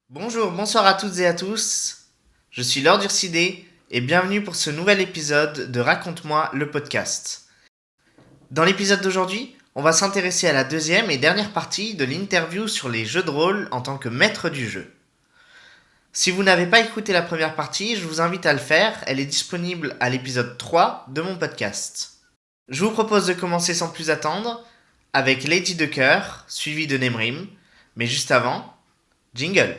Bonjour, bonsoir à toutes et à tous. Je suis Lord Ursidé et bienvenue pour ce nouvel épisode de Raconte-moi le podcast. Dans l'épisode d'aujourd'hui, on va s'intéresser à la deuxième et dernière partie de l'interview sur les jeux de rôle en tant que maître du jeu. Si vous n'avez pas écouté la première partie, je vous invite à le faire, elle est disponible à l'épisode 3 de mon podcast. Je vous propose de commencer sans plus attendre avec Lady de Cœur, suivi de Nemrim, mais juste avant, jingle.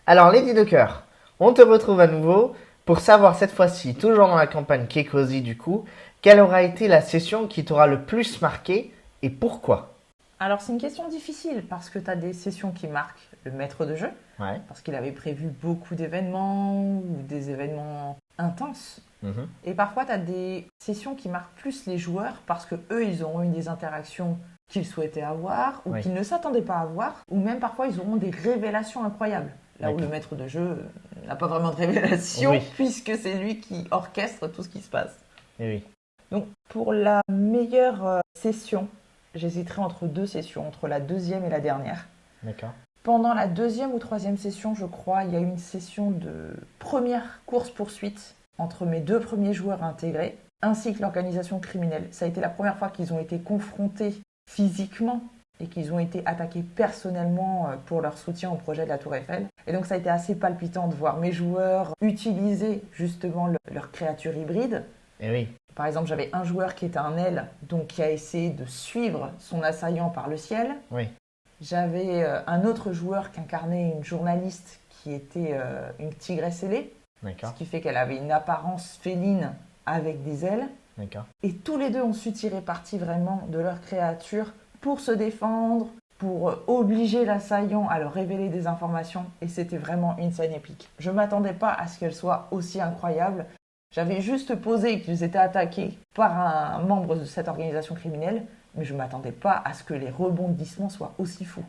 Alors, Lady de Cœur, on te retrouve à nouveau pour savoir cette fois-ci, toujours dans la campagne Kekozi du coup, quelle aura été la session qui t'aura le plus marqué et pourquoi? Alors c'est une question difficile parce que tu as des sessions qui marquent le maître de jeu, Ouais. parce qu'il avait prévu beaucoup d'événements ou des événements intenses. Mhm. Et parfois tu as des sessions qui marquent plus les joueurs parce que eux ils auront eu des interactions qu'ils souhaitaient avoir ou Oui. qu'ils ne s'attendaient pas à avoir, ou même parfois ils auront des révélations incroyables. Là où D'accord. le maître de jeu n'a pas vraiment de révélation Oui. puisque c'est lui qui orchestre tout ce qui se passe. Eh oui. Donc pour la meilleure session, j'hésiterai entre deux sessions, entre la deuxième et la dernière. D'accord. Pendant la deuxième ou troisième session, je crois, il y a eu une session de première course-poursuite entre mes deux premiers joueurs intégrés, ainsi que l'organisation criminelle. Ça a été la première fois qu'ils ont été confrontés physiquement et qu'ils ont été attaqués personnellement pour leur soutien au projet de la Tour Eiffel. Et donc ça a été assez palpitant de voir mes joueurs utiliser justement leur créature hybride. Eh oui. Par exemple, j'avais un joueur qui était un aile, donc qui a essayé de suivre son assaillant par le ciel. Oui. J'avais un autre joueur qui incarnait une journaliste qui était une tigresse ailée, ce D'accord. qui fait qu'elle avait une apparence féline avec des ailes. D'accord. Et tous les deux ont su tirer parti vraiment de leur créature pour se défendre, pour obliger l'assaillant à leur révéler des informations. Et c'était vraiment une scène épique. Je ne m'attendais pas à ce qu'elle soit aussi incroyable. J'avais juste posé qu'ils étaient attaqués par un membre de cette organisation criminelle, mais je ne m'attendais pas à ce que les rebondissements soient aussi fous.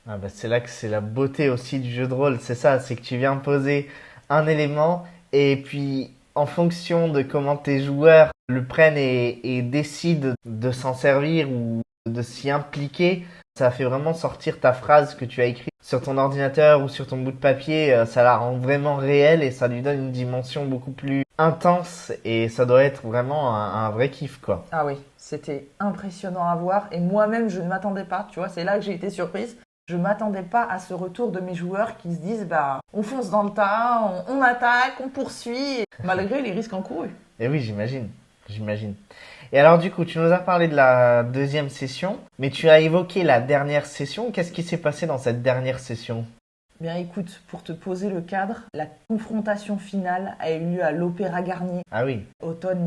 Ah bah c'est là que c'est la beauté aussi du jeu de rôle, c'est ça, c'est que tu viens poser un élément et puis en fonction de comment tes joueurs le prennent et décident de s'en servir ou de s'y impliquer, ça fait vraiment sortir ta phrase que tu as écrite sur ton ordinateur ou sur ton bout de papier, ça la rend vraiment réelle et ça lui donne une dimension beaucoup plus intense et ça doit être vraiment un vrai kiff quoi. Ah oui, c'était impressionnant à voir et moi-même je ne m'attendais pas, tu vois, c'est là que j'ai été surprise. Je ne m'attendais pas à ce retour de mes joueurs qui se disent bah on fonce dans le tas, on attaque, on poursuit, malgré les risques encourus. Et oui, j'imagine. Et alors du coup, tu nous as parlé de la deuxième session, mais tu as évoqué la dernière session. Qu'est-ce qui s'est passé dans cette dernière session? Bien écoute, pour te poser le cadre, la confrontation finale a eu lieu à l'Opéra Garnier, Ah oui, automne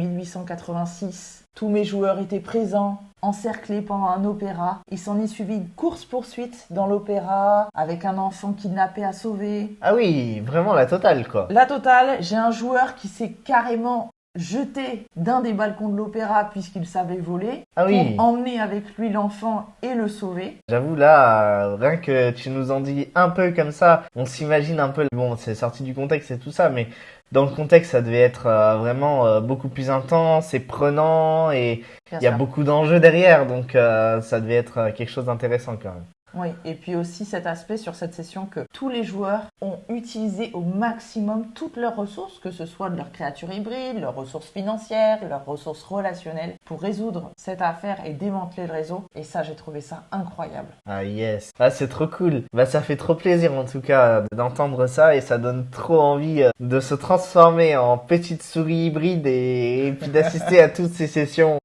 1886. Tous mes joueurs étaient présents, encerclés pendant un opéra. Il s'en est suivi une course-poursuite dans l'opéra, avec un enfant kidnappé à sauver. ah oui, vraiment la totale quoi. La totale, j'ai un joueur qui s'est carrément jeté d'un des balcons de l'opéra puisqu'il savait voler, Ah oui. pour emmener avec lui l'enfant et le sauver. J'avoue là, rien que tu nous en dis un peu comme ça, on s'imagine un peu, bon c'est sorti du contexte et tout ça, mais dans le contexte ça devait être vraiment beaucoup plus intense et prenant et Bien il y a sûr. beaucoup d'enjeux derrière, donc ça devait être quelque chose d'intéressant quand même. Oui, et puis aussi cet aspect sur cette session que tous les joueurs ont utilisé au maximum toutes leurs ressources, que ce soit de leur créature hybride, leurs ressources financières, leurs ressources relationnelles, pour résoudre cette affaire et démanteler le réseau. Et ça, j'ai trouvé ça incroyable. Ah yes, ah c'est trop cool. Bah ça fait trop plaisir en tout cas d'entendre ça et ça donne trop envie de se transformer en petite souris hybride et puis d'assister à toutes ces sessions.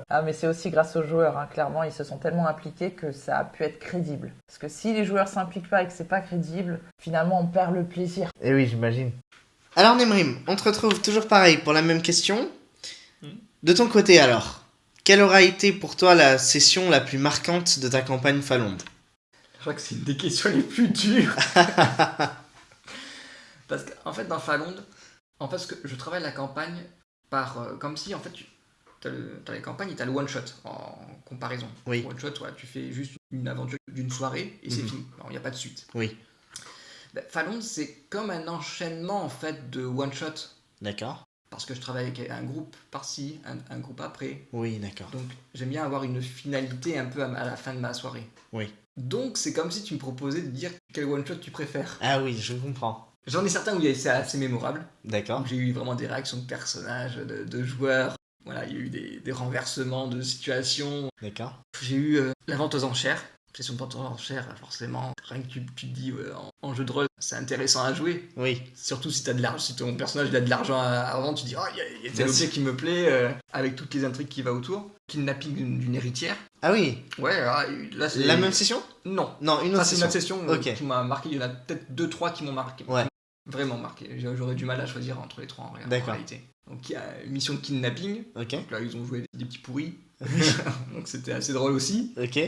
Ah, mais c'est aussi grâce aux joueurs, hein. Clairement, ils se sont tellement impliqués que ça a pu être crédible. Parce que si les joueurs s'impliquent pas et que c'est pas crédible, finalement, on perd le plaisir. Et oui, j'imagine. Alors Nemrim, on te retrouve toujours pareil pour la même question. De ton côté alors, quelle aura été pour toi la session la plus marquante de ta campagne Falonde? Je crois que c'est une des questions les plus dures. Parce qu'en fait, dans Falonde, en fait, je travaille la campagne comme si, en fait, t'as la campagne et t'as le one-shot en comparaison. Oui. One-shot, tu fais juste une aventure d'une soirée et c'est Mhm. fini. Il n'y a pas de suite. Oui, Falonde, c'est comme un enchaînement, en fait, de one-shot. d'accord. parce que je travaille avec un groupe par-ci, un groupe après. Oui, d'accord. Donc j'aime bien avoir une finalité un peu à la fin de ma soirée. Oui. Donc c'est comme si tu me proposais de dire quel one-shot tu préfères. Ah oui, je comprends. J'en ai certains où c'est assez mémorable. D'accord. Donc j'ai eu vraiment des réactions de personnages, de joueurs. Voilà, il y a eu des renversements de situations. D'accord. J'ai eu la vente aux enchères. Session de vente aux enchères, forcément. Rien que tu te dis, en jeu de rôle, c'est intéressant à jouer. Oui. Surtout si t'as de l'argent, si ton personnage il a de l'argent à vendre, tu dis, oh, il y a tel Bien objet sûr. qui me plaît, avec toutes les intrigues qui va autour. Kidnapping d'une héritière. Ah oui. Ouais, là c'est... La même session? Non. Non, une autre Ça, c'est une autre session. session Ok. qui m'a marqué. Il y en a peut-être 2-3 qui m'ont marqué. Ouais. Vraiment marqué. J'aurais du mal à choisir entre les trois en D'accord. réalité. Donc il y a une mission de kidnapping. Ok. Donc là, ils ont joué des petits pourris. Donc c'était assez drôle aussi. Ok.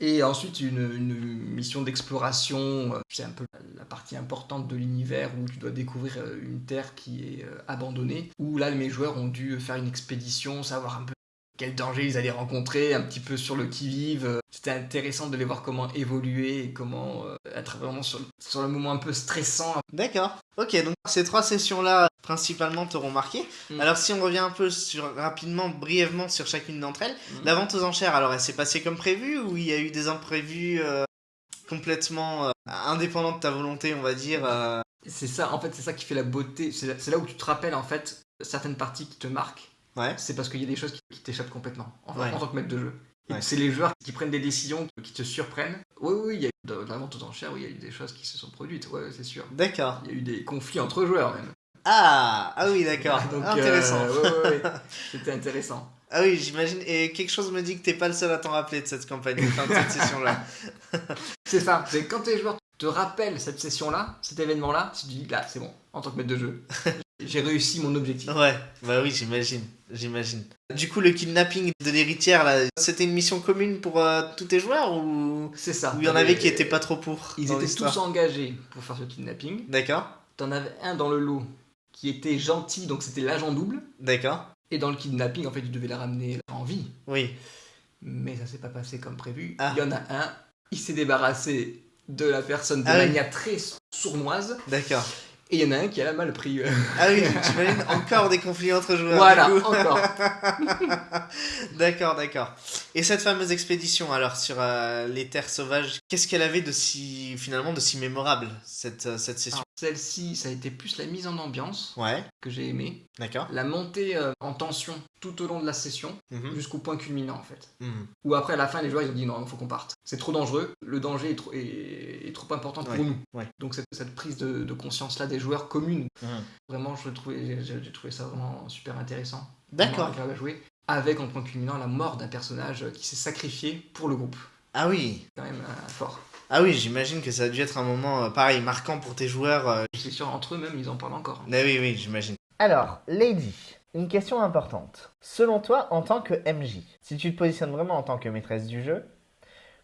Et ensuite, une mission d'exploration. C'est un peu la partie importante de l'univers où tu dois découvrir une terre qui est abandonnée. Où là, mes joueurs ont dû faire une expédition, savoir un peu quel danger ils allaient rencontrer, un petit peu sur le qui-vive. C'était intéressant de les voir comment évoluer et comment être vraiment sur le moment un peu stressant. D'accord. Ok, donc ces 3 sessions-là, principalement, t'auront marqué. Alors si on revient un peu rapidement, brièvement sur chacune d'entre elles, la vente aux enchères, alors elle s'est passée comme prévu ou il y a eu des imprévus complètement indépendants de ta volonté, on va dire C'est ça, en fait, c'est ça qui fait la beauté. C'est là où tu te rappelles, en fait, certaines parties qui te marquent. Ouais. C'est parce qu'il y a des choses qui t'échappent complètement, en tant que maître de jeu. Et Ouais. c'est les joueurs qui prennent des décisions qui te surprennent. Oui, il y a eu de la vente aux enchères, oui, il y a eu des choses qui se sont produites, ouais, c'est sûr. D'accord. Il y a eu des conflits entre joueurs, même. Ah oui, d'accord. Donc, Intéressant. ouais. C'était intéressant. Ah oui, j'imagine. Et quelque chose me dit que t'es pas le seul à t'en rappeler de cette campagne, enfin de cette session-là. C'est ça, c'est quand tes joueurs te rappellent cette session-là, cet événement-là, tu te dis, là, c'est bon, en tant que maître de jeu, j'ai réussi mon objectif. Ouais, bah oui, j'imagine. Du coup, le kidnapping de l'héritière, là, c'était une mission commune pour tous tes joueurs ou C'est ça. il y en avait qui étaient pas trop pour Ils dans étaient l'histoire tous engagés pour faire ce kidnapping. D'accord, T'en avais un dans le lot qui était gentil, donc c'était l'agent double. d'accord. Et dans le kidnapping, en fait, tu devais la ramener en vie. Oui. Mais ça s'est pas passé comme prévu. Ah. Il y en a un, il s'est débarrassé de la personne de Ah oui. manière très sournoise. D'accord. Et il y en a un qui a mal pris. Ah oui, j'imagine encore des conflits entre joueurs. Voilà, du coup. encore. D'accord. Et cette fameuse expédition, alors, sur les terres sauvages, qu'est-ce qu'elle avait de si mémorable, cette session? Alors, celle-ci, ça a été plus la mise en ambiance Ouais, que j'ai aimé. d'accord. La montée en tension tout au long de la session, Mhm. jusqu'au point culminant en fait. Mhm. Où après à la fin les joueurs ils ont dit non, il faut qu'on parte. C'est trop dangereux, le danger est trop important pour Ouais. nous. Ouais. Donc cette prise de conscience là des joueurs commune, Mhm. vraiment j'ai trouvé ça vraiment super intéressant. D'accord. Vraiment agréable à jouer. Avec en point culminant la mort d'un personnage qui s'est sacrifié pour le groupe. Ah oui. Quand même fort. Ah oui, j'imagine que ça a dû être un moment, pareil, marquant pour tes joueurs. C'est sûr, entre eux même ils en parlent encore. Ah oui, j'imagine. Alors, Lady, une question importante. Selon toi, en tant que MJ, si tu te positionnes vraiment en tant que maîtresse du jeu,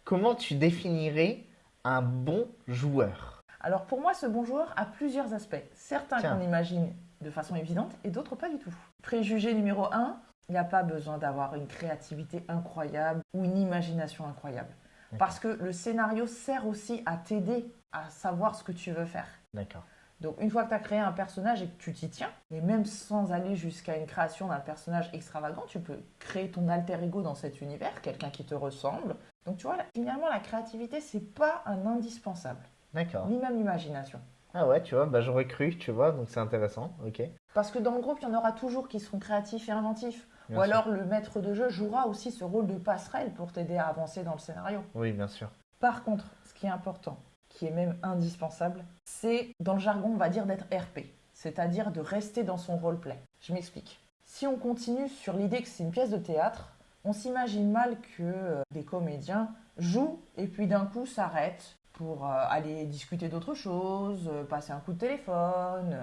comment tu définirais un bon joueur? Alors pour moi, ce bon joueur a plusieurs aspects. Certains Tiens. qu'on imagine de façon évidente et d'autres pas du tout. Préjugé numéro 1, il n'y a pas besoin d'avoir une créativité incroyable ou une imagination incroyable. Parce que le scénario sert aussi à t'aider à savoir ce que tu veux faire. D'accord. Donc une fois que tu as créé un personnage et que tu t'y tiens, et même sans aller jusqu'à une création d'un personnage extravagant, tu peux créer ton alter ego dans cet univers, quelqu'un qui te ressemble. Donc tu vois, finalement la créativité, c'est pas un indispensable, D'accord. ni même l'imagination. Ah ouais, tu vois, bah j'aurais cru, tu vois, donc c'est intéressant, ok. Parce que dans le groupe, il y en aura toujours qui seront créatifs et inventifs. Bien Ou sûr. alors le maître de jeu jouera aussi ce rôle de passerelle pour t'aider à avancer dans le scénario. Oui, bien sûr. Par contre, ce qui est important, qui est même indispensable, c'est, dans le jargon, on va dire d'être RP, c'est-à-dire de rester dans son roleplay. Je m'explique. Si on continue sur l'idée que c'est une pièce de théâtre, on s'imagine mal que des comédiens jouent et puis d'un coup s'arrêtent pour aller discuter d'autre chose, passer un coup de téléphone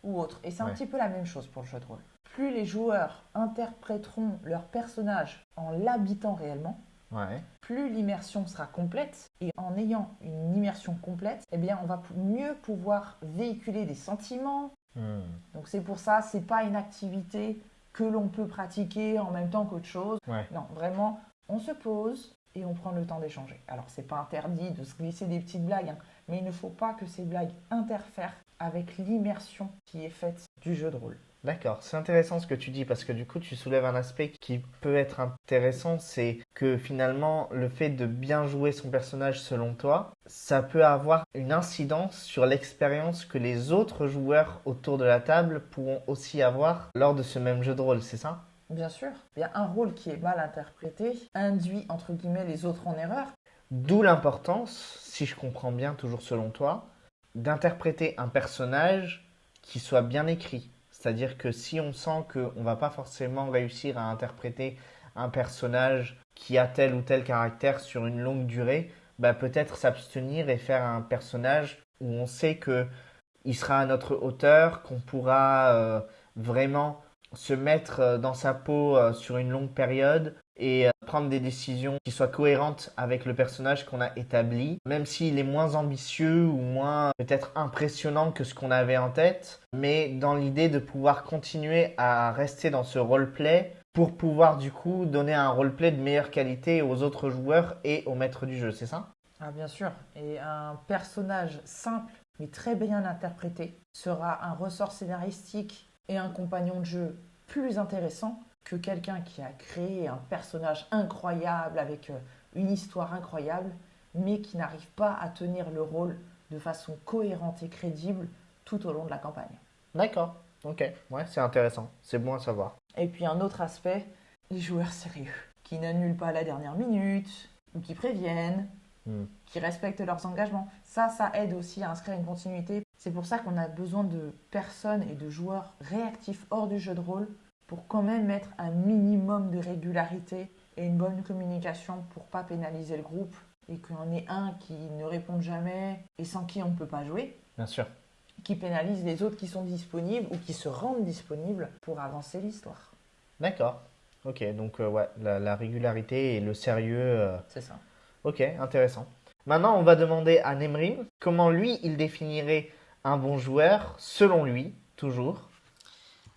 ou autre. Et c'est un Ouais. petit peu la même chose pour le jeu de rôle. Plus les joueurs interpréteront leur personnage en l'habitant réellement, Ouais. plus l'immersion sera complète. Et en ayant une immersion complète, eh bien, on va mieux pouvoir véhiculer des sentiments. Hmm. Donc c'est pour ça, c'est pas une activité que l'on peut pratiquer en même temps qu'autre chose. Ouais. Non, vraiment, on se pose et on prend le temps d'échanger. Alors c'est pas interdit de se glisser des petites blagues, hein, mais il ne faut pas que ces blagues interfèrent avec l'immersion qui est faite du jeu de rôle. D'accord, c'est intéressant ce que tu dis parce que du coup tu soulèves un aspect qui peut être intéressant, c'est que finalement le fait de bien jouer son personnage selon toi, ça peut avoir une incidence sur l'expérience que les autres joueurs autour de la table pourront aussi avoir lors de ce même jeu de rôle, c'est ça? Bien sûr, il y a un rôle qui est mal interprété, induit entre guillemets les autres en erreur. D'où l'importance, si je comprends bien toujours selon toi, d'interpréter un personnage qui soit bien écrit. C'est-à-dire que si on sent qu'on ne va pas forcément réussir à interpréter un personnage qui a tel ou tel caractère sur une longue durée, bah peut-être s'abstenir et faire un personnage où on sait que il sera à notre hauteur, qu'on pourra vraiment se mettre dans sa peau sur une longue période et prendre des décisions qui soient cohérentes avec le personnage qu'on a établi, même s'il est moins ambitieux ou moins peut-être impressionnant que ce qu'on avait en tête, mais dans l'idée de pouvoir continuer à rester dans ce roleplay pour pouvoir du coup donner un roleplay de meilleure qualité aux autres joueurs et au maître du jeu, c'est ça? Ah bien sûr, et un personnage simple mais très bien interprété sera un ressort scénaristique et un compagnon de jeu plus intéressant que quelqu'un qui a créé un personnage incroyable avec une histoire incroyable mais qui n'arrive pas à tenir le rôle de façon cohérente et crédible tout au long de la campagne. D'accord, ok, ouais, c'est intéressant, c'est bon à savoir. Et puis un autre aspect, les joueurs sérieux, qui n'annulent pas à la dernière minute, ou qui préviennent, Hmm. qui respectent leurs engagements. Ça aide aussi à inscrire une continuité. C'est pour ça qu'on a besoin de personnes et de joueurs réactifs hors du jeu de rôle pour quand même mettre un minimum de régularité et une bonne communication pour pas pénaliser le groupe et qu'il y en ait un qui ne réponde jamais et sans qui on ne peut pas jouer, Bien sûr. qui pénalise les autres qui sont disponibles ou qui se rendent disponibles pour avancer l'histoire. D'accord. Ok, donc ouais, la régularité et le sérieux. C'est ça. Ok, intéressant. Maintenant, on va demander à Nemrim comment lui, il définirait un bon joueur, selon lui, toujours.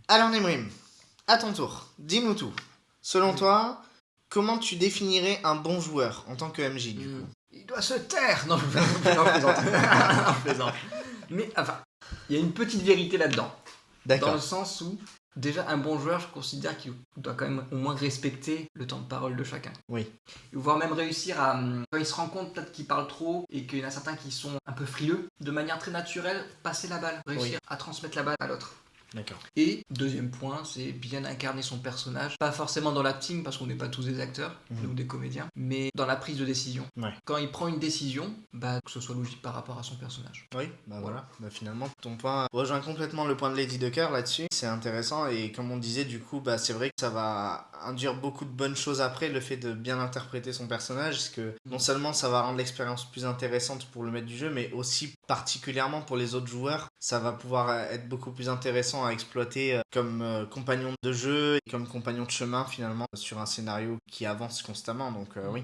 Alors Nemrim, à ton tour, dis-nous tout. Selon toi, comment tu définirais un bon joueur en tant que MJ du coup? Il doit se taire. Non, je plaisante. Non, je plaisante. Mais enfin, il y a une petite vérité là-dedans. Dans D'accord. le sens où, déjà, un bon joueur, je considère qu'il doit quand même au moins respecter le temps de parole de chacun. Oui. Et voire même réussir à, quand il se rend compte peut-être qu'il parle trop et qu'il y en a certains qui sont un peu frileux, de manière très naturelle, passer la balle, réussir à transmettre la balle à l'autre. D'accord. Et deuxième point, c'est bien incarner son personnage, pas forcément dans l'acting parce qu'on n'est pas tous des acteurs ou des comédiens, mais dans la prise de décision. Ouais. Quand il prend une décision, bah, que ce soit logique par rapport à son personnage. Oui, bah voilà. Bah finalement, ton point rejoint complètement le point de Lady Ducker là-dessus. C'est intéressant et comme on disait, du coup, bah c'est vrai que ça va induire beaucoup de bonnes choses après, le fait de bien interpréter son personnage, parce que non seulement ça va rendre l'expérience plus intéressante pour le maître du jeu, mais aussi particulièrement pour les autres joueurs, ça va pouvoir être beaucoup plus intéressant à exploiter comme compagnon de jeu et comme compagnon de chemin finalement sur un scénario qui avance constamment. Donc oui.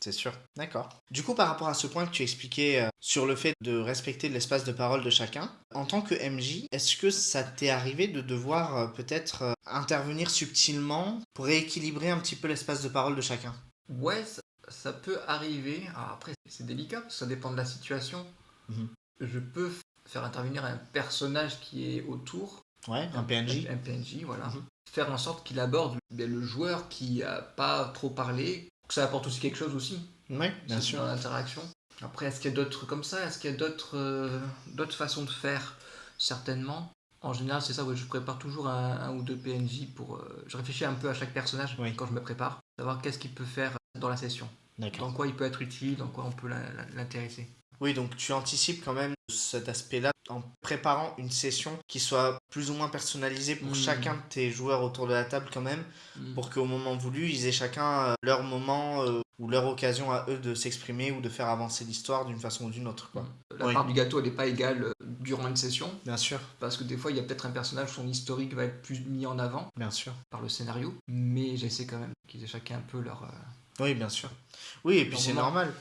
C'est sûr, d'accord. Du coup, par rapport à ce point que tu expliquais sur le fait de respecter l'espace de parole de chacun, en tant que MJ, est-ce que ça t'est arrivé de devoir peut-être intervenir subtilement pour rééquilibrer un petit peu l'espace de parole de chacun? Ouais, ça peut arriver. Alors après, c'est délicat parce que ça dépend de la situation. Mhm. Je peux faire intervenir un personnage qui est autour. Ouais, un PNJ. Un PNJ, voilà. Faire en sorte qu'il aborde le joueur qui a pas trop parlé, que ça apporte aussi quelque chose aussi. Oui, bien C'est sûr. dans l'interaction. Après, est-ce qu'il y a d'autres comme ça? Est-ce qu'il y a d'autres façons de faire? Certainement. En général, c'est ça, ouais, je prépare toujours un ou deux PNJ pour... je réfléchis un peu à chaque personnage quand je me prépare. Savoir qu'est-ce qu'il peut faire dans la session. D'accord. Dans quoi il peut être utile, dans quoi on peut l'intéresser. Oui, donc tu anticipes quand même cet aspect-là en préparant une session qui soit plus ou moins personnalisée pour chacun de tes joueurs autour de la table quand même, pour qu'au moment voulu, ils aient chacun leur moment ou leur occasion à eux de s'exprimer ou de faire avancer l'histoire d'une façon ou d'une autre, quoi. La part du gâteau, elle n'est pas égale durant une session. Bien sûr. Parce que des fois, il y a peut-être un personnage, son historique va être plus mis en avant. Bien sûr. Par le scénario. Mais j'essaie quand même qu'ils aient chacun un peu leur... Oui, bien sûr. Oui, et puis c'est normal.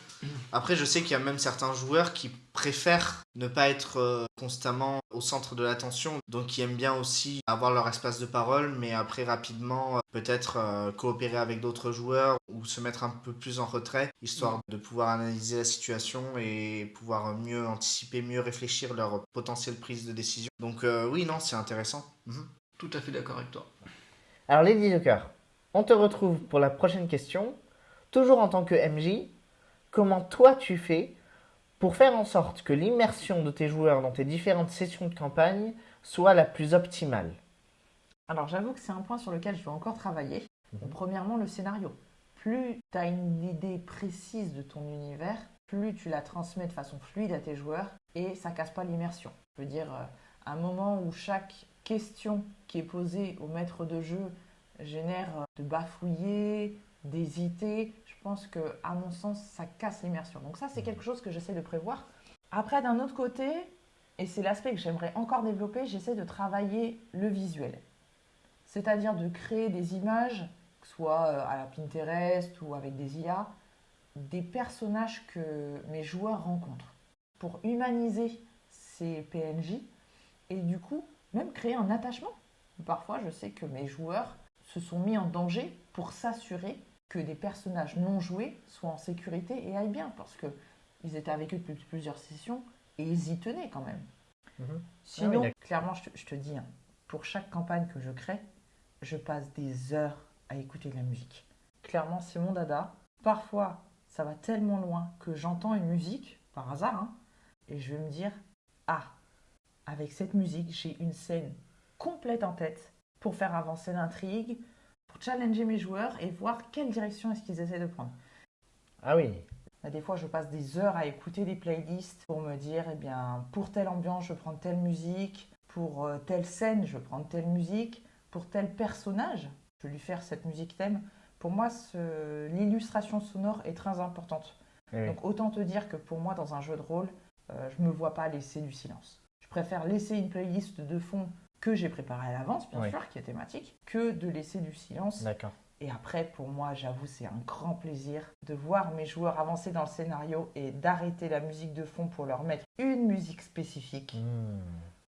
Après, je sais qu'il y a même certains joueurs qui préfèrent ne pas être constamment au centre de l'attention, donc qui aiment bien aussi avoir leur espace de parole, mais après rapidement peut-être coopérer avec d'autres joueurs ou se mettre un peu plus en retrait, histoire de pouvoir analyser la situation et pouvoir mieux anticiper, mieux réfléchir leur potentielle prise de décision. Donc oui, non, c'est intéressant. Tout à fait d'accord avec toi. Alors Lady Joker, on te retrouve pour la prochaine question. Toujours en tant que MJ, comment toi tu fais pour faire en sorte que l'immersion de tes joueurs dans tes différentes sessions de campagne soit la plus optimale? Alors j'avoue que c'est un point sur lequel je dois encore travailler. Mhm. Premièrement, le scénario. Plus tu as une idée précise de ton univers, plus tu la transmets de façon fluide à tes joueurs et ça casse pas l'immersion. Je veux dire, un moment où chaque question qui est posée au maître de jeu génère de bafouiller, d'hésiter, je pense que, à mon sens, ça casse l'immersion. Donc ça, c'est quelque chose que j'essaie de prévoir. Après, d'un autre côté, et c'est l'aspect que j'aimerais encore développer, j'essaie de travailler le visuel. C'est-à-dire de créer des images, que ce soit à la Pinterest ou avec des IA, des personnages que mes joueurs rencontrent, pour humaniser ces PNJ et du coup, même créer un attachement. Parfois, je sais que mes joueurs se sont mis en danger pour s'assurer que des personnages non joués soient en sécurité et aillent bien, parce qu'ils étaient avec eux depuis plusieurs sessions et ils y tenaient quand même. Mhm. Sinon, d'accord. clairement, je te dis, hein, pour chaque campagne que je crée, je passe des heures à écouter de la musique. Clairement, c'est mon dada. Parfois, ça va tellement loin que j'entends une musique, par hasard, hein, et je vais me dire, ah, avec cette musique, j'ai une scène complète en tête pour faire avancer l'intrigue, pour challenger mes joueurs et voir quelle direction est-ce qu'ils essaient de prendre. Ah oui. Des fois, je passe des heures à écouter des playlists pour me dire, eh bien, pour telle ambiance, je prends telle musique, pour telle scène, je prends telle musique, pour tel personnage, je vais lui faire cette musique thème. Pour moi, l'illustration sonore est très importante. Oui. Donc autant te dire que pour moi, dans un jeu de rôle, je ne me vois pas laisser du silence. Je préfère laisser une playlist de fond que j'ai préparée à l'avance, bien Oui. sûr, qui est thématique, que de laisser du silence. D'accord. Et après, pour moi, j'avoue, c'est un grand plaisir de voir mes joueurs avancer dans le scénario et d'arrêter la musique de fond pour leur mettre une musique spécifique Hmm.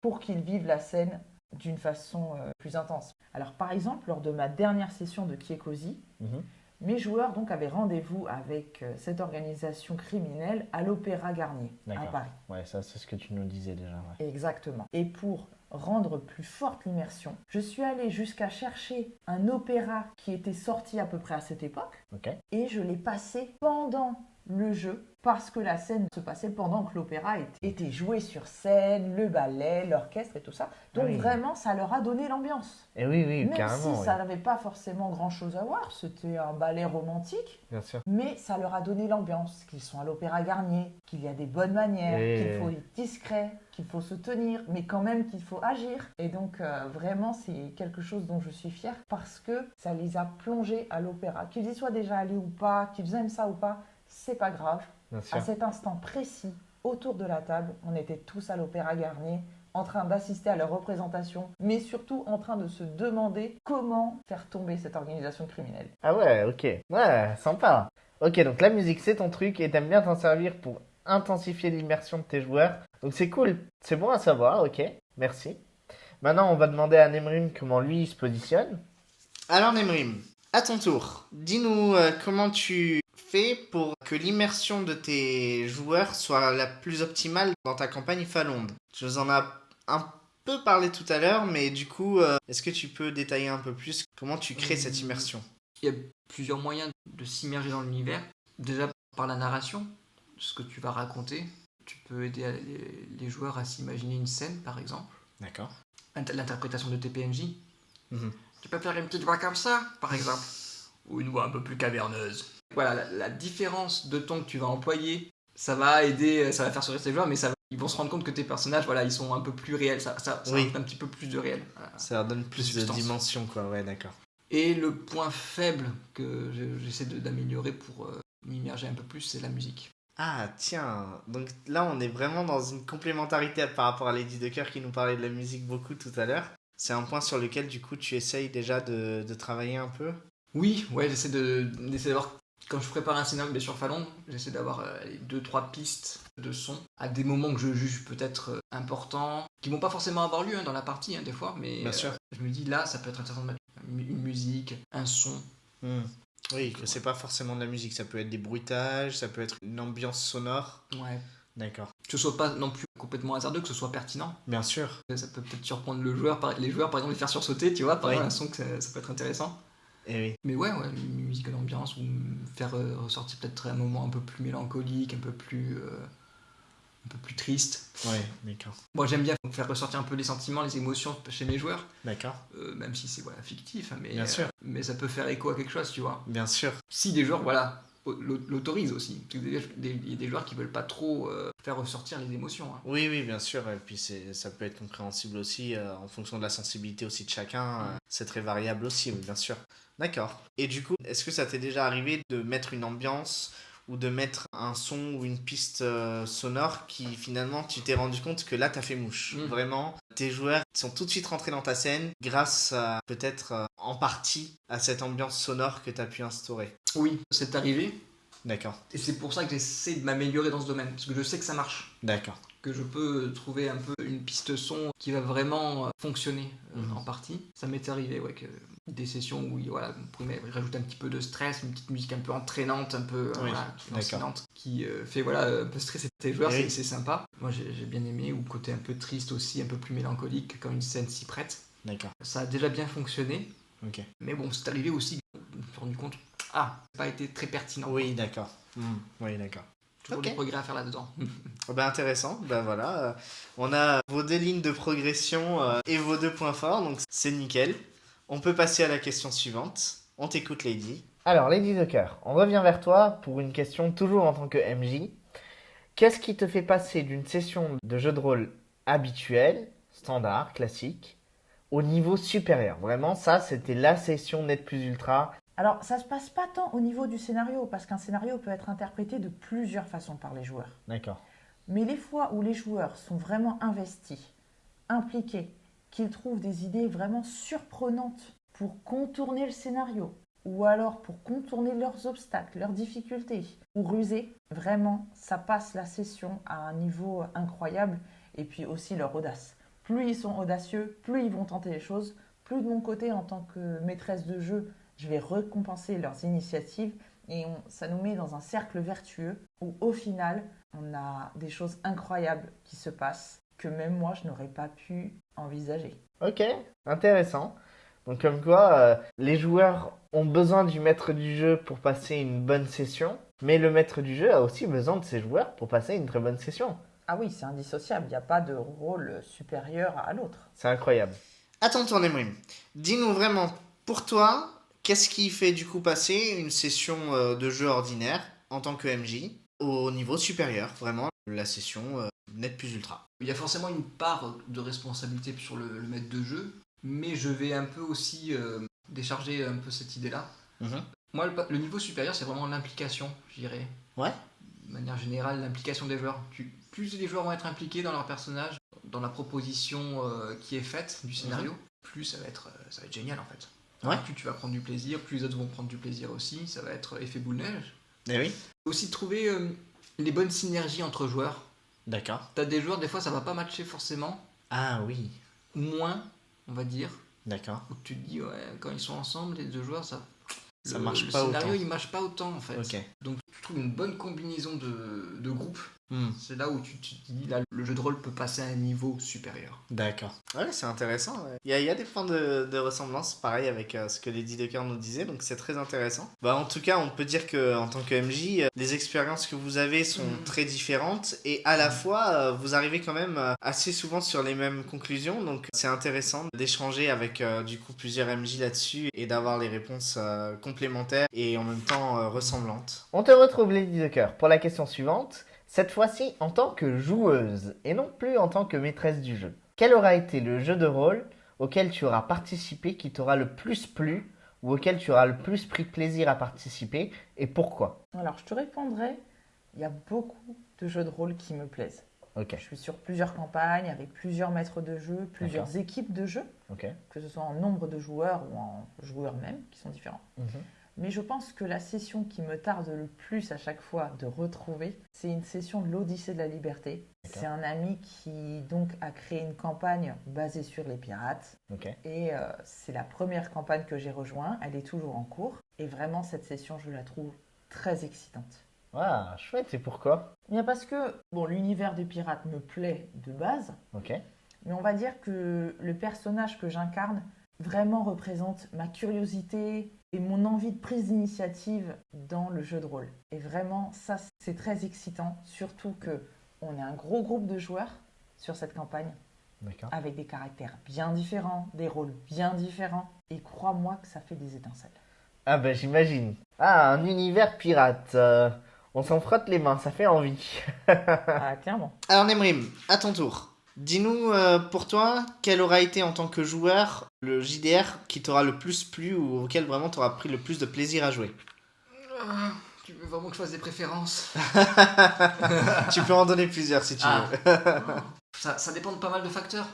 pour qu'ils vivent la scène d'une façon plus intense. Alors par exemple, lors de ma dernière session de Kiekozi, Mhm. mes joueurs donc avaient rendez-vous avec cette organisation criminelle à l'Opéra Garnier, à D'accord. Paris. Ouais, ça c'est ce que tu nous disais déjà. Ouais. Exactement. Et pour rendre plus forte l'immersion, je suis allée jusqu'à chercher un opéra qui était sorti à peu près à cette époque Ok. et je l'ai passé pendant le jeu parce que la scène se passait pendant que l'opéra était joué sur scène, le ballet, l'orchestre et tout ça. Donc Oui. vraiment, ça leur a donné l'ambiance. Et oui, oui, Même carrément. si oui. ça n'avait pas forcément grand-chose à voir, c'était un ballet romantique, Bien sûr. mais ça leur a donné l'ambiance, qu'ils sont à l'Opéra Garnier, qu'il y a des bonnes manières, Et- qu'il faut être discret, qu'il faut se tenir, mais quand même qu'il faut agir. Et donc vraiment, c'est quelque chose dont je suis fière parce que ça les a plongés à l'opéra. Qu'ils y soient déjà allés ou pas, qu'ils aiment ça ou pas, c'est pas grave. Bien À sûr. cet instant précis, autour de la table, on était tous à l'Opéra Garnier, en train d'assister à leur représentation, mais surtout en train de se demander comment faire tomber cette organisation criminelle. Ah ouais, ok. Ouais, sympa. Ok, donc la musique c'est ton truc et t'aimes bien t'en servir pour intensifier l'immersion de tes joueurs. Donc c'est cool. C'est bon à savoir, ok. Merci. Maintenant, on va demander à Nemrim comment lui il se positionne. Alors Nemrim, à ton tour, dis-nous comment tu fais pour que l'immersion de tes joueurs soit la plus optimale dans ta campagne Falonde. Je vous en ai un peu parlé tout à l'heure, mais du coup, est-ce que tu peux détailler un peu plus comment tu crées cette immersion? Il y a plusieurs moyens de s'immerger dans l'univers. Déjà par la narration, ce que tu vas raconter. Tu peux aider les joueurs à s'imaginer une scène, par exemple. D'accord. L'interprétation de tes PNJ. Mhm. Tu peux faire une petite voix comme ça, par exemple. Ou une voix un peu plus caverneuse. Voilà, la différence de ton que tu vas employer, ça va aider, ça va faire sourire tes joueurs, mais ils vont se rendre compte que tes personnages, voilà, ils sont un peu plus réels. Ça Oui. rajoute un petit peu plus de réel. Ça leur donne plus de substance. dimension, quoi. Ouais, d'accord. Et le point faible que j'essaie d'améliorer pour m'immerger un peu plus, c'est la musique. Ah, tiens. Donc là, on est vraiment dans une complémentarité par rapport à Lady Ducker qui nous parlait de la musique beaucoup tout à l'heure. C'est un point sur lequel, du coup, tu essayes déjà de travailler un peu? Oui, ouais, j'essaie d'avoir. Quand je prépare un scénario, bien sûr, Falonde, j'essaie d'avoir 2-3 pistes de son à des moments que je juge peut-être importants, qui vont pas forcément avoir lieu dans la partie, des fois, mais Bien sûr. je me dis là, ça peut être intéressant de mettre une musique, un son. Oui, que c'est pas forcément de la musique, ça peut être des bruitages, ça peut être une ambiance sonore. Ouais. D'accord. Que ce soit pas non plus complètement hasardeux, que ce soit pertinent. Bien sûr. Ça peut peut-être surprendre le joueur, les joueurs par exemple les faire sursauter, tu vois, par Oui. exemple un son que ça peut être intéressant. Et oui. Mais ouais, une musique d'ambiance ou faire ressortir peut-être un moment un peu plus mélancolique, un peu plus triste. Ouais, d'accord. Moi j'aime bien faire ressortir un peu les sentiments, les émotions chez mes joueurs, D'accord. même si c'est fictif, hein, Bien sûr. mais ça peut faire écho à quelque chose, tu vois. Bien sûr. Si des joueurs, l'autorisent aussi. Parce qu'il y a des joueurs qui veulent pas trop faire ressortir les émotions. Hein. Oui, oui, bien sûr. Et puis ça peut être compréhensible aussi en fonction de la sensibilité aussi de chacun. C'est très variable aussi, oui, bien sûr. D'accord. Et du coup, est-ce que ça t'est déjà arrivé de mettre une ambiance ou de mettre un son ou une piste sonore qui finalement tu t'es rendu compte que là t'as fait mouche. Vraiment, tes joueurs sont tout de suite rentrés dans ta scène grâce à peut-être en partie à cette ambiance sonore que t'as pu instaurer. Oui, c'est arrivé. D'accord. Et c'est pour ça que j'essaie de m'améliorer dans ce domaine. Parce que je sais que ça marche. D'accord. Que je peux trouver un peu une piste son qui va vraiment fonctionner en partie. Ça m'est arrivé, ouais, que des sessions où on pouvait rajouter un petit peu de stress, une petite musique un peu entraînante, un peu lancinante, qui fait un peu stresser tes joueurs, c'est sympa. Moi j'ai bien aimé, ou côté un peu triste aussi, un peu plus mélancolique, quand une scène s'y prête. D'accord. Ça a déjà bien fonctionné. Ok. Mais bon, c'est arrivé aussi, je me suis rendu compte, ça n'a pas été très pertinent. Oui, d'accord. Oui, d'accord. Toujours des progrès à faire là-dedans. Intéressant, voilà. On a vos 2 lignes de progression et vos 2 points forts, donc c'est nickel. On peut passer à la question suivante. On t'écoute, Lady. Alors, Lady Docker, on revient vers toi pour une question toujours en tant que MJ. Qu'est-ce qui te fait passer d'une session de jeu de rôle habituelle, standard, classique, au niveau supérieur? Vraiment, ça, c'était la session Net Plus Ultra. Alors, ça se passe pas tant au niveau du scénario, parce qu'un scénario peut être interprété de plusieurs façons par les joueurs. D'accord. Mais les fois où les joueurs sont vraiment investis, impliqués, qu'ils trouvent des idées vraiment surprenantes pour contourner le scénario, ou alors pour contourner leurs obstacles, leurs difficultés, ou ruser, vraiment, ça passe la session à un niveau incroyable, et puis aussi leur audace. Plus ils sont audacieux, plus ils vont tenter les choses, plus de mon côté, en tant que maîtresse de jeu, je vais récompenser leurs initiatives, et ça nous met dans un cercle vertueux, où au final, on a des choses incroyables qui se passent, que même moi, je n'aurais pas pu envisager. Ok, intéressant. Donc comme quoi, les joueurs ont besoin du maître du jeu pour passer une bonne session, mais le maître du jeu a aussi besoin de ses joueurs pour passer une très bonne session. Ah oui, c'est indissociable, il n'y a pas de rôle supérieur à l'autre. C'est incroyable. À ton tour, Nemrim. Dis-nous vraiment, pour toi, qu'est-ce qui fait du coup passer une session de jeu ordinaire en tant que MJ au niveau supérieur, vraiment, la session Net Plus Ultra? Il y a forcément une part de responsabilité sur le maître de jeu, mais je vais un peu aussi décharger un peu cette idée-là. Moi, le niveau supérieur, c'est vraiment l'implication, je dirais. Ouais. De manière générale, l'implication des joueurs. Plus les joueurs vont être impliqués dans leur personnage, dans la proposition qui est faite du scénario, plus ça va être génial en fait. Ouais. Plus tu vas prendre du plaisir, plus les autres vont prendre du plaisir aussi, ça va être effet boule de neige. Eh oui. Aussi trouver les bonnes synergies entre joueurs. D'accord. T'as des joueurs, des fois ça va pas matcher forcément, Ah oui. moins, on va dire. D'accord. Où tu te dis, quand ils sont ensemble, les deux joueurs, ça marche pas autant. Le scénario, autant. il marche pas autant en fait. Ok. Donc tu trouves une bonne combinaison de groupes. C'est là où tu te dis, là, le jeu de rôle peut passer à un niveau supérieur. D'accord. Ouais, c'est intéressant. Ouais. Il y a des points de ressemblance, pareil, avec ce que Lady Docker nous disait, donc c'est très intéressant. En tout cas, on peut dire qu'en tant que MJ, les expériences que vous avez sont très différentes, et à la fois, vous arrivez quand même assez souvent sur les mêmes conclusions, donc c'est intéressant d'échanger avec du coup plusieurs MJ là-dessus, et d'avoir les réponses complémentaires et en même temps ressemblantes. On te retrouve, Lady Docker, pour la question suivante. Cette fois-ci en tant que joueuse et non plus en tant que maîtresse du jeu. Quel aura été le jeu de rôle auquel tu auras participé qui t'aura le plus plu ou auquel tu auras le plus pris plaisir à participer et pourquoi? Alors, je te répondrai, il y a beaucoup de jeux de rôle qui me plaisent. Ok. Je suis sur plusieurs campagnes avec plusieurs maîtres de jeu, plusieurs D'accord. équipes de jeu, Ok. que ce soit en nombre de joueurs ou en joueurs même, qui sont différents. Mais je pense que la session qui me tarde le plus à chaque fois de retrouver, c'est une session de l'Odyssée de la Liberté. D'accord. C'est un ami qui donc a créé une campagne basée sur les pirates. Ok. Et c'est la première campagne que j'ai rejointe. Elle est toujours en cours. Et vraiment, cette session, je la trouve très excitante. Ah, chouette, c'est pourquoi? Bien parce que, bon, l'univers des pirates me plaît de base, Ok. mais on va dire que le personnage que j'incarne vraiment représente ma curiosité et mon envie de prise d'initiative dans le jeu de rôle. Et vraiment, ça, c'est très excitant, surtout que on est un gros groupe de joueurs sur cette campagne, D'accord. avec des caractères bien différents, des rôles bien différents, et crois-moi que ça fait des étincelles. Ah ben j'imagine. Ah, un univers pirate. On s'en frotte les mains, ça fait envie. Ah, clairement. Alors Nemrim, à ton tour. Dis-nous pour toi, quel aura été en tant que joueur le JDR qui t'aura le plus plu ou auquel vraiment t'auras pris le plus de plaisir à jouer. Tu veux vraiment que je fasse des préférences? Tu peux en donner plusieurs si tu Ah. veux. Ça dépend de pas mal de facteurs.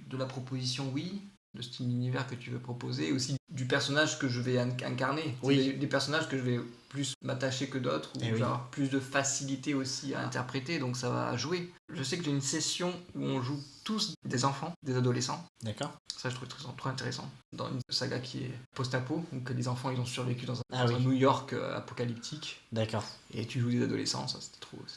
De la proposition, oui. De style d'univers que tu veux proposer. Aussi du personnage que je vais incarner. Oui. Des personnages que je vais plus m'attacher que d'autres. Ou Eh oui. genre plus de facilité aussi à interpréter. Donc ça va jouer. Je sais que j'ai une session où on joue tous des enfants, des adolescents. D'accord. Ça, je trouve trop intéressant. Dans une saga qui est post-apo, où que les enfants ils ont survécu dans un, Ah dans oui. un New York apocalyptique. D'accord. Et tu joues des adolescents, ça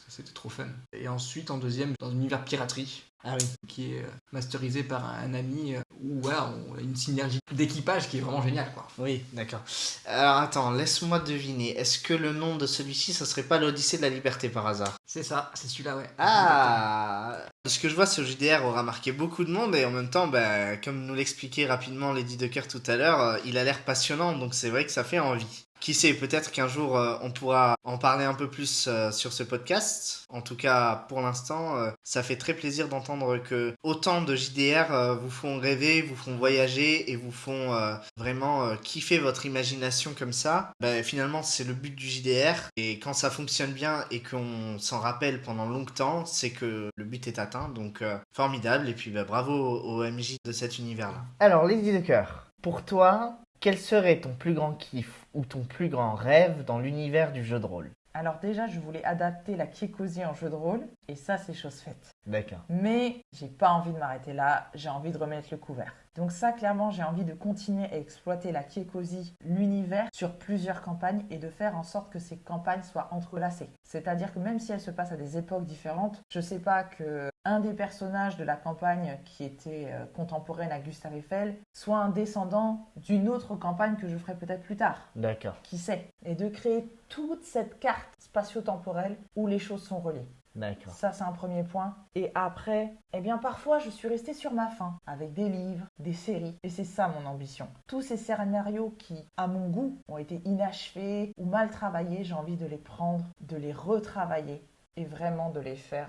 c'était trop fun. Et ensuite, en deuxième, dans un univers piraterie, Ah oui. qui est masterisé par un ami, où voilà, on a une synergie d'équipage qui est vraiment géniale, quoi. Oui, d'accord. Alors attends, laisse-moi deviner. Est-ce que le nom de celui-ci, ça serait pas l'Odyssée de la Liberté par hasard? C'est ça, c'est celui-là, ouais. Ah, ce que je vois, ce JDR aura marqué beaucoup de monde et en même temps, bah, comme nous l'expliquait rapidement Lady Ducker tout à l'heure, il a l'air passionnant, donc c'est vrai que ça fait envie. Qui sait, peut-être qu'un jour on pourra en parler un peu plus sur ce podcast. En tout cas, pour l'instant, ça fait très plaisir d'entendre que autant de JDR vous font rêver, vous font voyager et vous font vraiment kiffer votre imagination comme ça. Bah, finalement, c'est le but du JDR. Et quand ça fonctionne bien et qu'on s'en rappelle pendant longtemps, c'est que le but est atteint. Donc, formidable. Et puis, bah, bravo au MJ de cet univers-là. Alors, Lady Ducker, pour toi, quel serait ton plus grand kiff ou ton plus grand rêve dans l'univers du jeu de rôle? Alors déjà, je voulais adapter la Kiekozi en jeu de rôle, et ça, c'est chose faite. D'accord. Mais j'ai pas envie de m'arrêter là, j'ai envie de remettre le couvert. Donc ça, clairement, j'ai envie de continuer à exploiter la Kiekozi, l'univers, sur plusieurs campagnes et de faire en sorte que ces campagnes soient entrelacées. C'est-à-dire que même si elles se passent à des époques différentes, je sais pas que un des personnages de la campagne qui était contemporaine à Gustave Eiffel soit un descendant d'une autre campagne que je ferai peut-être plus tard. D'accord. Qui sait? Et de créer toute cette carte spatio-temporelle où les choses sont reliées. D'accord. Ça, c'est un premier point. Et après, eh bien, parfois, je suis restée sur ma faim, avec des livres, des séries. Et c'est ça mon ambition. Tous ces scénarios qui, à mon goût, ont été inachevés ou mal travaillés, j'ai envie de les prendre, de les retravailler et vraiment de les faire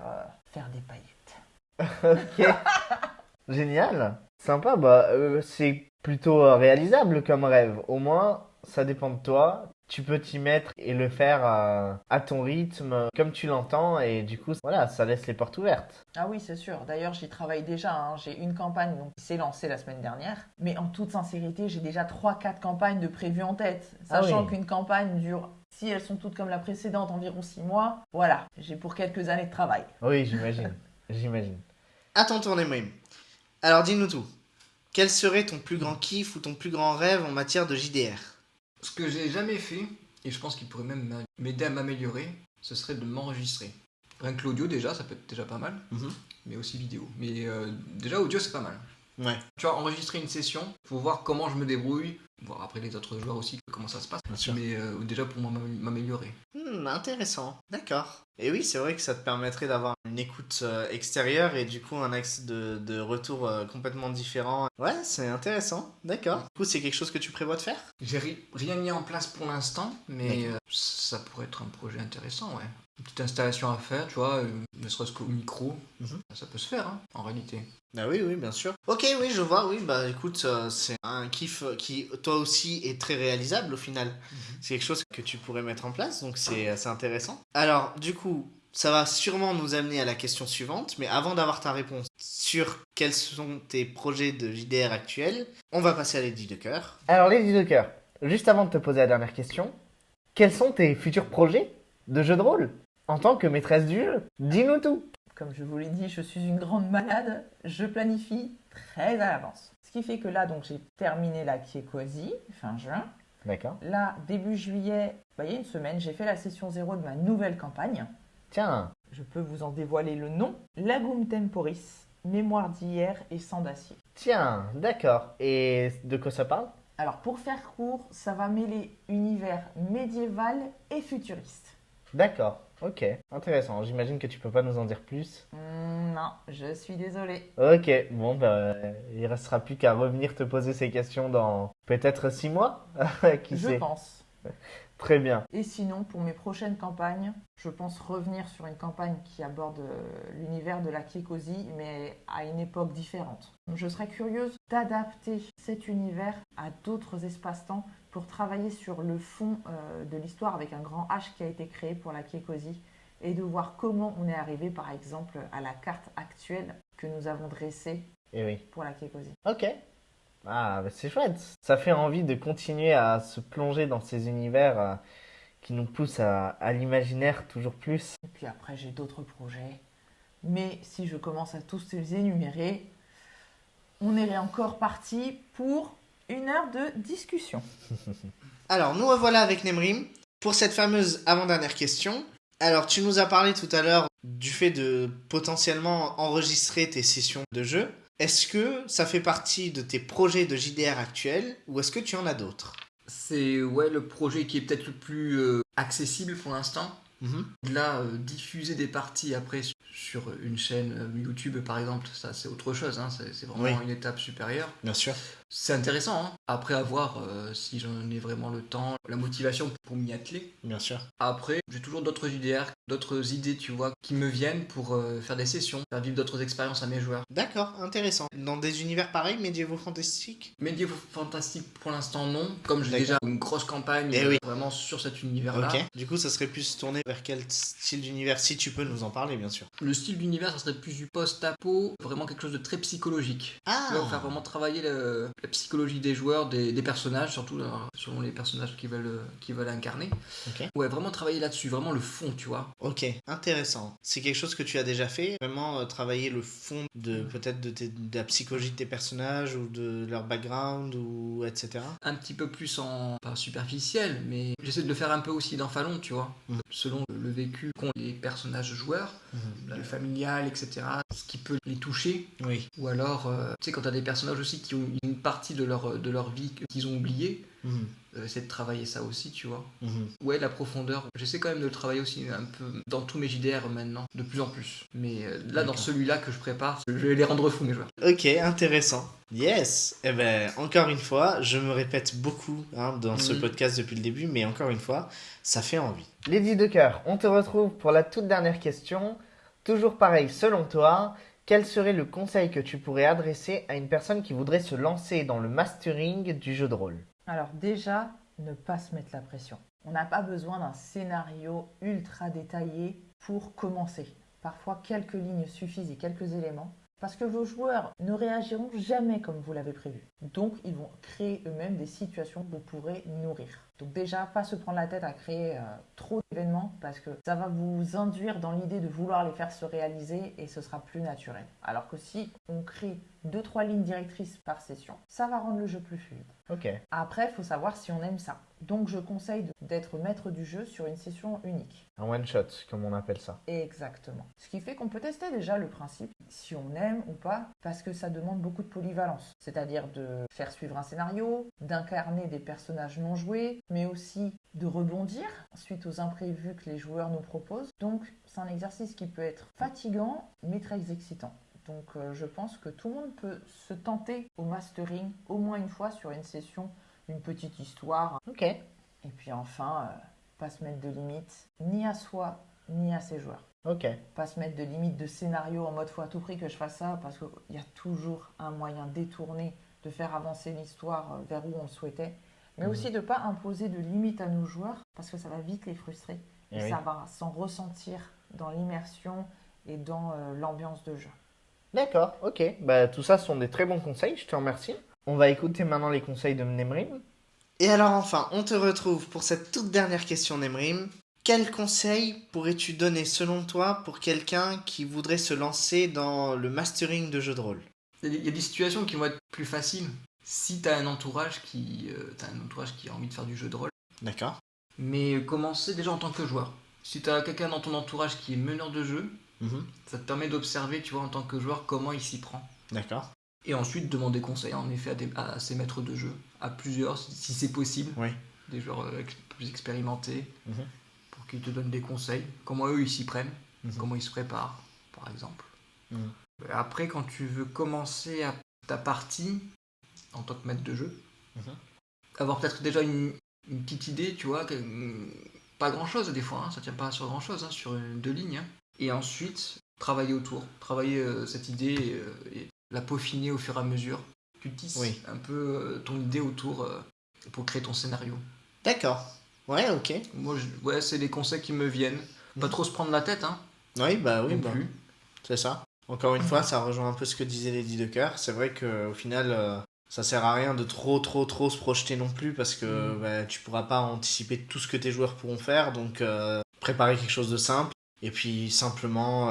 des paillettes. Ok. Génial. Sympa, bah c'est plutôt réalisable comme rêve. Au moins, ça dépend de toi. Tu peux t'y mettre et le faire à ton rythme, comme tu l'entends, et du coup, voilà, ça laisse les portes ouvertes. Ah oui, c'est sûr. D'ailleurs, j'y travaille déjà. Hein. J'ai une campagne qui s'est lancée la semaine dernière. Mais en toute sincérité, j'ai déjà 3-4 campagnes de prévues en tête. Sachant qu'une campagne dure, si elles sont toutes comme la précédente, environ 6 mois. Voilà, j'ai pour quelques années de travail. Oui, j'imagine. J'imagine. À ton tour, Nemrim. Alors, dis-nous tout. Quel serait ton plus grand kiff ou ton plus grand rêve en matière de JDR? Ce que j'ai jamais fait, et je pense qu'il pourrait même m'aider à m'améliorer, ce serait de m'enregistrer. Rien que l'audio déjà, ça peut être déjà pas mal, mais aussi vidéo. Mais déjà audio c'est pas mal. Ouais. Tu vois, enregistrer une session pour voir comment je me débrouille, voir après les autres joueurs aussi comment ça se passe. Bien sûr. Mais déjà pour m'améliorer. Intéressant, d'accord. Et oui, c'est vrai que ça te permettrait d'avoir une écoute extérieure et du coup un axe de retour complètement différent. Ouais, c'est intéressant, d'accord. Du coup, c'est quelque chose que tu prévois de faire? J'ai rien mis en place pour l'instant, mais ça pourrait être un projet intéressant, ouais. Une petite installation à faire, tu vois, ne serait-ce qu'au micro, ça peut se faire, hein, en réalité. Ah oui, oui, bien sûr. Ok, oui, je vois, oui, bah écoute, c'est un kiff qui, toi aussi, est très réalisable au final. C'est quelque chose que tu pourrais mettre en place, donc c'est intéressant. Alors, du coup, ça va sûrement nous amener à la question suivante, mais avant d'avoir ta réponse sur quels sont tes projets de JDR actuels, on va passer à Lady Ducker. Alors, Lady Ducker, juste avant de te poser la dernière question, quels sont tes futurs projets de jeu de rôle en tant que maîtresse du jeu? Dis-nous tout. Comme je vous l'ai dit, je suis une grande malade. Je planifie très à l'avance. Ce qui fait que là, donc, j'ai terminé la Kiekozi fin juin. D'accord. Là, début juillet, Il y a une semaine, j'ai fait la session 0 de ma nouvelle campagne. Tiens, Je peux vous en dévoiler le nom. Lagum Temporis, Mémoire d'hier et Sang d'acier. tiens, d'accord. Et de quoi ça parle? Alors pour faire court, ça va mêler univers médiéval et futuriste. D'accord, ok, intéressant. J'imagine que tu peux pas nous en dire plus. Non, je suis désolée. Ok, bon, il restera plus qu'à revenir te poser ces questions dans peut-être 6 mois? Qui Je sait? pense. Très bien. Et sinon, pour mes prochaines campagnes, je pense revenir sur une campagne qui aborde l'univers de la Kiekozi, mais à une époque différente. Donc, je serais curieuse d'adapter cet univers à d'autres espaces-temps pour travailler sur le fond de l'histoire avec un grand H qui a été créé pour la Kiekozi et de voir comment on est arrivé, par exemple, à la carte actuelle que nous avons dressée Et oui. pour la Kiekozi. Ok. Ah, c'est chouette. Ça fait envie de continuer à se plonger dans ces univers qui nous poussent à l'imaginaire toujours plus. Et puis après, j'ai d'autres projets. Mais si je commence à tous les énumérer, on irait encore parti pour 1 heure de discussion. Alors, nous revoilà avec Nemrim pour cette fameuse avant-dernière question. Alors, tu nous as parlé tout à l'heure du fait de potentiellement enregistrer tes sessions de jeu. Est-ce que ça fait partie de tes projets de JDR actuels ou est-ce que tu en as d'autres? C'est le projet qui est peut-être le plus accessible pour l'instant. Là, diffuser des parties après sur une chaîne YouTube par exemple, ça c'est autre chose, hein, c'est vraiment une étape supérieure. Bien sûr. C'est intéressant, hein. Après à voir si j'en ai vraiment le temps, la motivation pour m'y atteler. Bien sûr. Après, j'ai toujours d'autres JDR, d'autres idées, tu vois, qui me viennent pour faire des sessions, faire vivre d'autres expériences à mes joueurs. D'accord, intéressant. Dans des univers pareils, médiévaux fantastiques? Médiévaux fantastique pour l'instant non, comme j'ai D'accord. déjà une grosse campagne vraiment sur cet univers-là. Ok. Du coup, ça serait plus tourné vers quel style d'univers, si tu peux nous en parler, bien sûr. Le style d'univers, ça serait plus du post-apo, vraiment quelque chose de très psychologique. Ah. Tu vois, faire vraiment travailler la psychologie des joueurs, des personnages, surtout selon les personnages qu'ils veulent incarner. Ok. Ouais, vraiment travailler là-dessus, vraiment le fond, tu vois. Ok, intéressant. C'est quelque chose que tu as déjà fait, vraiment travailler le fond de peut-être de la psychologie de tes personnages ou de leur background ou etc. Un petit peu plus pas superficiel, mais j'essaie de le faire un peu aussi dans Fallon, tu vois. Selon le vécu qu'ont les personnages joueurs, le familial, etc. Ce qui peut les toucher. Oui. Ou alors, tu sais, quand t'as des personnages aussi qui ont une partie de leur vie qu'ils ont oubliée, essayer de travailler ça aussi, tu vois. Ouais, la profondeur, j'essaie quand même de le travailler aussi un peu dans tous mes JDR maintenant, de plus en plus. Mais là, dans celui-là que je prépare, je vais les rendre fous, mes joueurs. Ok, intéressant. Yes. Eh ben, encore une fois, je me répète beaucoup dans ce podcast depuis le début, mais encore une fois, ça fait envie. Lady de cœur, on te retrouve pour la toute dernière question. Toujours pareil, selon toi, quel serait le conseil que tu pourrais adresser à une personne qui voudrait se lancer dans le mastering du jeu de rôle? Alors déjà, ne pas se mettre la pression. On n'a pas besoin d'un scénario ultra détaillé pour commencer. Parfois, quelques lignes suffisent et quelques éléments. Parce que vos joueurs ne réagiront jamais comme vous l'avez prévu. Donc, ils vont créer eux-mêmes des situations que vous pourrez nourrir. Donc déjà, pas se prendre la tête à créer trop d'événements parce que ça va vous induire dans l'idée de vouloir les faire se réaliser et ce sera plus naturel. Alors que si on crée 2-3 lignes directrices par session, ça va rendre le jeu plus fluide. Ok. Après, il faut savoir si on aime ça. Donc je conseille d'être maître du jeu sur une session unique. Un one-shot, comme on appelle ça. Exactement. Ce qui fait qu'on peut tester déjà le principe, si on aime ou pas, parce que ça demande beaucoup de polyvalence. C'est-à-dire de faire suivre un scénario, d'incarner des personnages non joués, mais aussi de rebondir suite aux imprévus que les joueurs nous proposent. Donc c'est un exercice qui peut être fatigant, mais très excitant. Donc je pense que tout le monde peut se tenter au mastering au moins une fois sur une session, une petite histoire. Ok. Et puis enfin, pas se mettre de limites, ni à soi, ni à ses joueurs. Ok. Pas se mettre de limites de scénario en mode faut à tout prix que je fasse ça, parce qu'il y a toujours un moyen détourné de faire avancer l'histoire vers où on le souhaitait. Mais aussi de ne pas imposer de limites à nos joueurs, parce que ça va vite les frustrer. Et ça va s'en ressentir dans l'immersion et dans l'ambiance de jeu. D'accord, ok. Tout ça sont des très bons conseils, je te remercie. On va écouter maintenant les conseils de Nemrim. Et alors enfin, on te retrouve pour cette toute dernière question, Nemrim. Quel conseil pourrais-tu donner selon toi pour quelqu'un qui voudrait se lancer dans le mastering de jeux de rôle? Il y a des situations qui vont être plus faciles si tu as un entourage qui a envie de faire du jeu de rôle. D'accord. Mais commencer déjà en tant que joueur. Si tu as quelqu'un dans ton entourage qui est meneur de jeu, ça te permet d'observer, tu vois, en tant que joueur, comment il s'y prend. D'accord. Et ensuite, demander conseil, en effet, à ses maîtres de jeu, à plusieurs, si c'est possible. Oui. Des joueurs plus expérimentés, Mhm. pour qu'ils te donnent des conseils. Comment eux, ils s'y prennent, Mhm. comment ils se préparent, par exemple. Mhm. Après, quand tu veux commencer ta partie, en tant que maître de jeu, avoir peut-être déjà une petite idée, tu vois, pas grand-chose des fois, hein, ça tient pas sur grand-chose, hein, sur deux lignes. Hein. Et ensuite, travailler autour, travailler cette idée et la peaufiner au fur et à mesure. Tu tisses un peu ton idée autour pour créer ton scénario. D'accord. Ouais, ok. Moi, ouais, c'est les conseils qui me viennent. Pas trop se prendre la tête, hein. Oui, Non bah, plus. c'est ça. Encore une fois, ça rejoint un peu ce que disait Lady Ducker. C'est vrai qu'au final, ça sert à rien de trop se projeter non plus parce que bah, tu pourras pas anticiper tout ce que tes joueurs pourront faire. Donc, préparer quelque chose de simple et puis simplement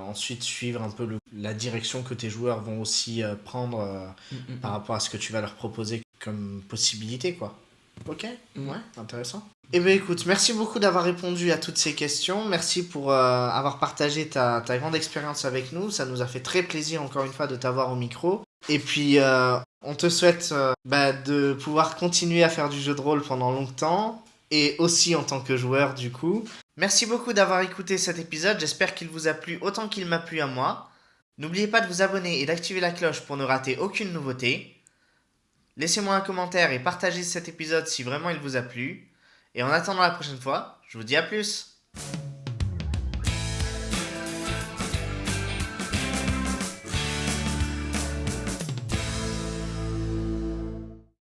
ensuite suivre un peu la direction que tes joueurs vont aussi prendre par rapport à ce que tu vas leur proposer comme possibilité, quoi. Ok, ouais, intéressant. Eh bien écoute, merci beaucoup d'avoir répondu à toutes ces questions. Merci pour avoir partagé ta grande expérience avec nous. Ça nous a fait très plaisir encore une fois de t'avoir au micro. Et puis on te souhaite de pouvoir continuer à faire du jeu de rôle pendant longtemps. Et aussi en tant que joueur du coup. Merci beaucoup d'avoir écouté cet épisode. J'espère qu'il vous a plu autant qu'il m'a plu à moi. N'oubliez pas de vous abonner et d'activer la cloche pour ne rater aucune nouveauté. Laissez-moi un commentaire et partagez cet épisode si vraiment il vous a plu. Et en attendant la prochaine fois, je vous dis à plus.